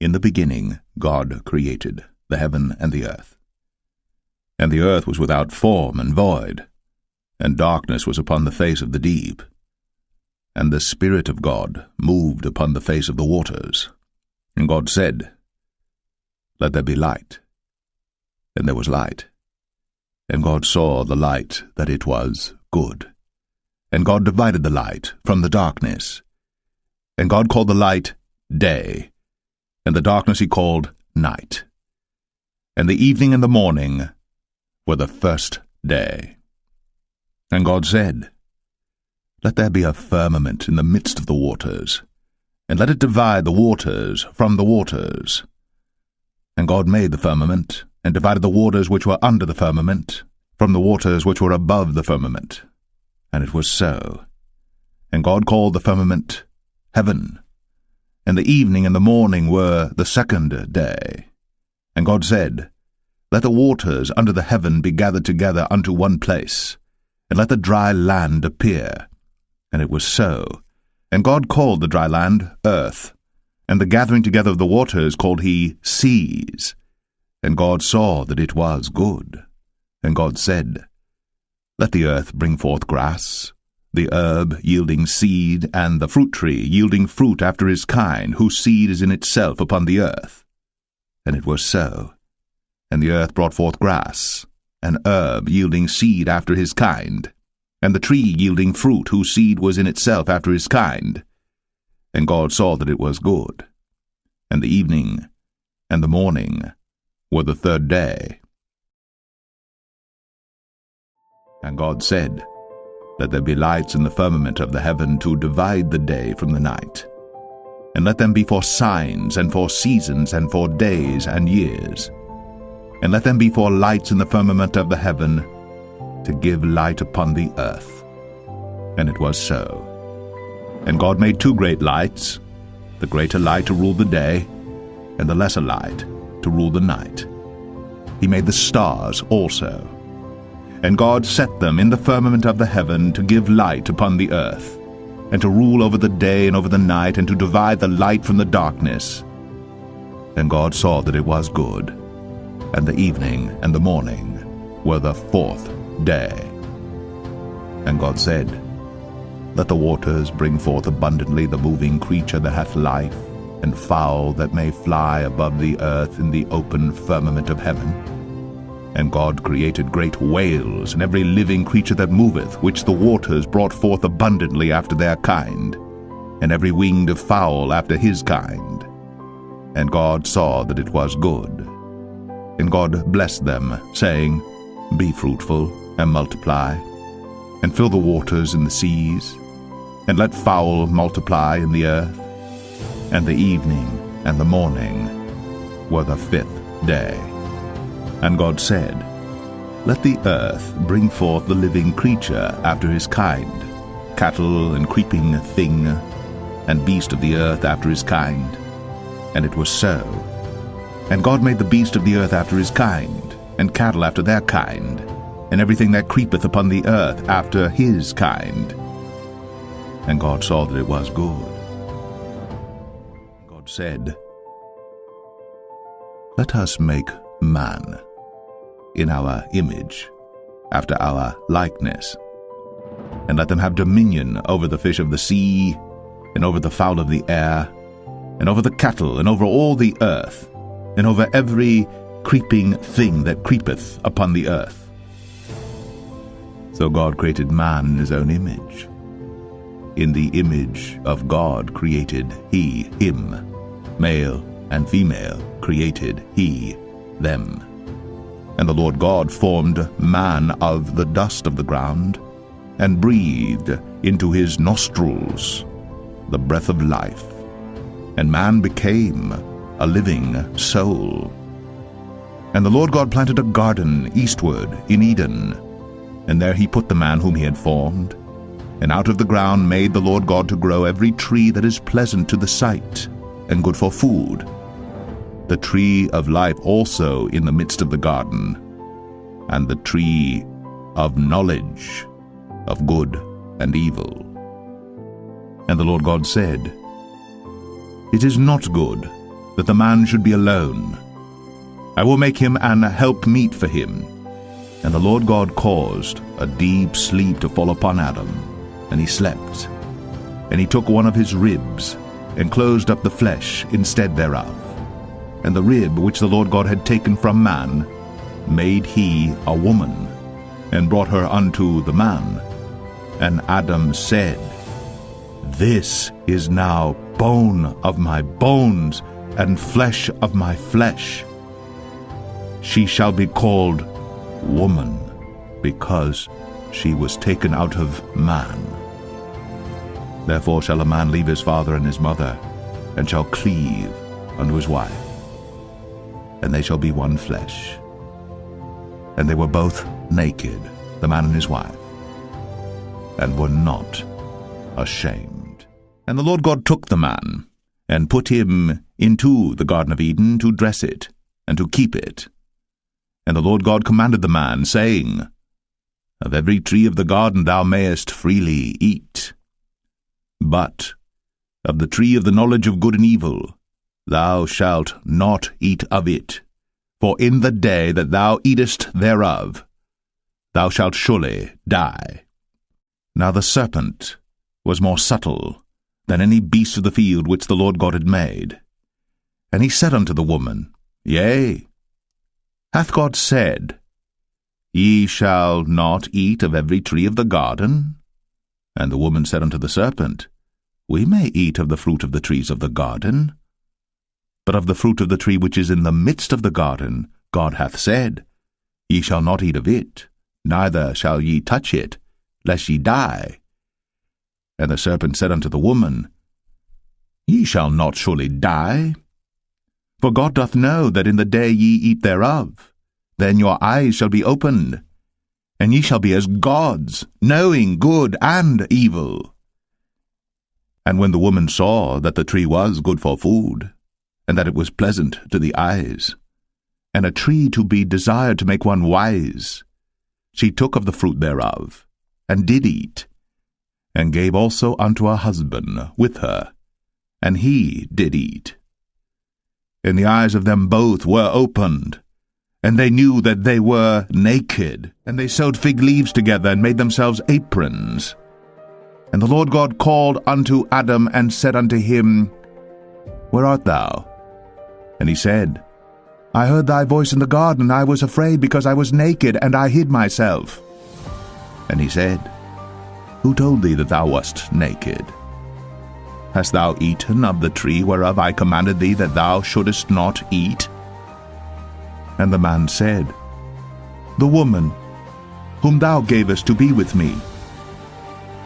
In the beginning God created the heaven and the earth. And the earth was without form and void, and darkness was upon the face of the deep. And the Spirit of God moved upon the face of the waters. And God said, "Let there be light." And there was light. And God saw the light that it was good. And God divided the light from the darkness. And God called the light day, and the darkness he called night. And the evening and the morning were the first day. And God said, "Let there be a firmament in the midst of the waters, and let it divide the waters from the waters." And God made the firmament, and divided the waters which were under the firmament from the waters which were above the firmament. And it was so. And God called the firmament heaven. And the evening and the morning were the second day. And God said, "Let the waters under the heaven be gathered together unto one place, and let the dry land appear." And it was so. And God called the dry land earth, and the gathering together of the waters called he seas. And God saw that it was good. And God said, "Let the earth bring forth grass, the herb yielding seed, and the fruit tree yielding fruit after his kind, whose seed is in itself upon the earth." And it was so. And the earth brought forth grass, an herb yielding seed after his kind, and the tree yielding fruit, whose seed was in itself after his kind. And God saw that it was good. And the evening and the morning were the third day. And God said, "Let there be lights in the firmament of the heaven to divide the day from the night. And let them be for signs, and for seasons, and for days and years. And let them be for lights in the firmament of the heaven, to give light upon the earth." And it was so. And God made two great lights, the greater light to rule the day, and the lesser light to rule the night. He made the stars also. And God set them in the firmament of the heaven to give light upon the earth, and to rule over the day and over the night, and to divide the light from the darkness. And God saw that it was good. And the evening and the morning were the fourth day. And God said, "Let the waters bring forth abundantly the moving creature that hath life, and fowl that may fly above the earth in the open firmament of heaven." And God created great whales, and every living creature that moveth, which the waters brought forth abundantly after their kind, and every winged fowl after his kind. And God saw that it was good. And God blessed them, saying, "Be fruitful, and multiply, and fill the waters in the seas, and let fowl multiply in the earth." And the evening and the morning were the fifth day. And God said, "Let the earth bring forth the living creature after his kind, cattle and creeping thing, and beast of the earth after his kind." And it was so. And God made the beast of the earth after his kind, and cattle after their kind, and everything that creepeth upon the earth after his kind. And God saw that it was good. God said, "Let us make man in our image, after our likeness, and let them have dominion over the fish of the sea, and over the fowl of the air, and over the cattle, and over all the earth, and over every creeping thing that creepeth upon the earth." So God created man in his own image. In the image of God created he him, male and female created he them. And the Lord God formed man of the dust of the ground, and breathed into his nostrils the breath of life, and man became a living soul. And the Lord God planted a garden eastward in Eden, and there he put the man whom he had formed. And out of the ground made the Lord God to grow every tree that is pleasant to the sight, and good for food, the tree of life also in the midst of the garden, and the tree of knowledge of good and evil. And the Lord God said, "It is not good that the man should be alone. I will make him an helpmeet for him. And the Lord God caused a deep sleep to fall upon Adam, and he slept. And he took one of his ribs, and closed up the flesh instead thereof. And the rib which the Lord God had taken from man made he a woman, and brought her unto the man. And Adam said, This is now bone of my bones, and flesh of my flesh. She shall be called woman, because she was taken out of man. Therefore shall a man leave his father and his mother, and shall cleave unto his wife, and they shall be one flesh. And they were both naked, the man and his wife, and were not ashamed. And the Lord God took the man, and put him into the Garden of Eden to dress it, and to keep it. And the Lord God commanded the man, saying, Of every tree of the garden thou mayest freely eat, but of the tree of the knowledge of good and evil thou shalt not eat of it, for in the day that thou eatest thereof thou shalt surely die. Now the serpent was more subtle than any beast of the field which the Lord God had made. And he said unto the woman, Yea, hath God said, Ye shall not eat of every tree of the garden? And the woman said unto the serpent, We may eat of the fruit of the trees of the garden. But of the fruit of the tree which is in the midst of the garden, God hath said, Ye shall not eat of it, neither shall ye touch it, lest ye die. And the serpent said unto the woman, Ye shall not surely die. For God doth know that in the day ye eat thereof, then your eyes shall be opened, and ye shall be as gods, knowing good and evil. And when the woman saw that the tree was good for food, and that it was pleasant to the eyes, and a tree to be desired to make one wise, she took of the fruit thereof, and did eat, and gave also unto her husband with her, and he did eat. And the eyes of them both were opened, and they knew that they were naked, and they sewed fig leaves together, and made themselves aprons. And the Lord God called unto Adam, and said unto him, Where art thou? And he said, I heard thy voice in the garden, and I was afraid, because I was naked, and I hid myself. And he said, Who told thee that thou wast naked? Hast thou eaten of the tree whereof I commanded thee that thou shouldest not eat? And the man said, The woman, whom thou gavest to be with me,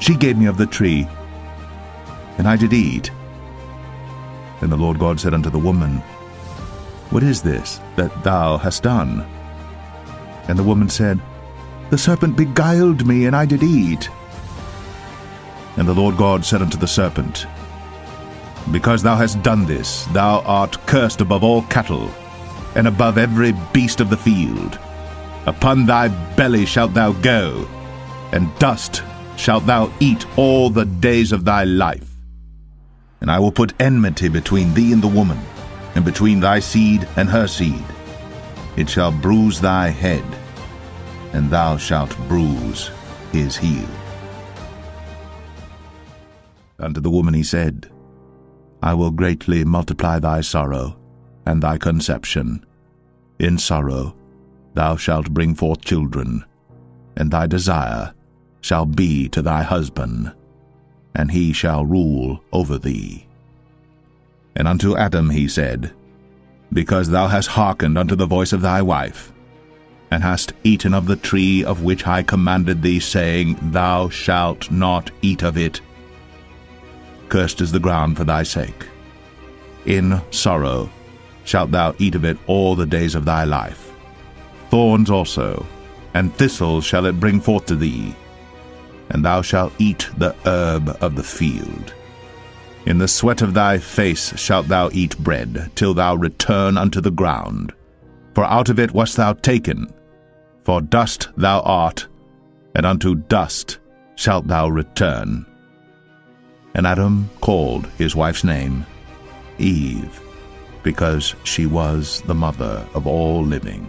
she gave me of the tree, and I did eat. And the Lord God said unto the woman, What is this that thou hast done? And the woman said, The serpent beguiled me, and I did eat. And the Lord God said unto the serpent, Because thou hast done this, thou art cursed above all cattle, and above every beast of the field. Upon thy belly shalt thou go, and dust shalt thou eat all the days of thy life. And I will put enmity between thee and the woman, and between thy seed and her seed. It shall bruise thy head, and thou shalt bruise his heel. Unto the woman he said, I will greatly multiply thy sorrow, and thy conception. In sorrow thou shalt bring forth children, and thy desire shall be to thy husband, and he shall rule over thee. And unto Adam he said, Because thou hast hearkened unto the voice of thy wife, and hast eaten of the tree of which I commanded thee, saying, Thou shalt not eat of it, cursed is the ground for thy sake. In sorrow shalt thou eat of it all the days of thy life. Thorns also, and thistles shall it bring forth to thee, and thou shalt eat the herb of the field. In the sweat of thy face shalt thou eat bread, till thou return unto the ground. For out of it wast thou taken, for dust thou art, and unto dust shalt thou return. And Adam called his wife's name Eve, because she was the mother of all living.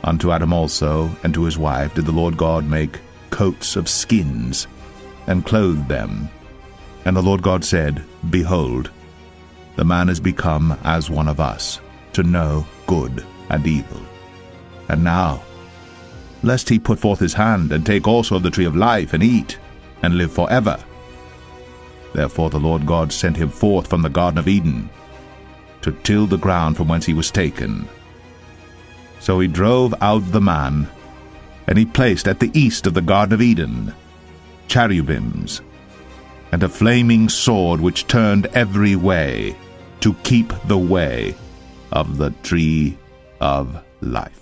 Unto Adam also and to his wife did the Lord God make coats of skins, and clothed them. And the Lord God said, Behold, the man is become as one of us, to know good and evil. And now, lest he put forth his hand, and take also of the tree of life, and eat, and live forever. Therefore the Lord God sent him forth from the Garden of Eden, to till the ground from whence he was taken. So he drove out the man, and he placed at the east of the Garden of Eden cherubims, and a flaming sword which turned every way, to keep the way of the tree of life.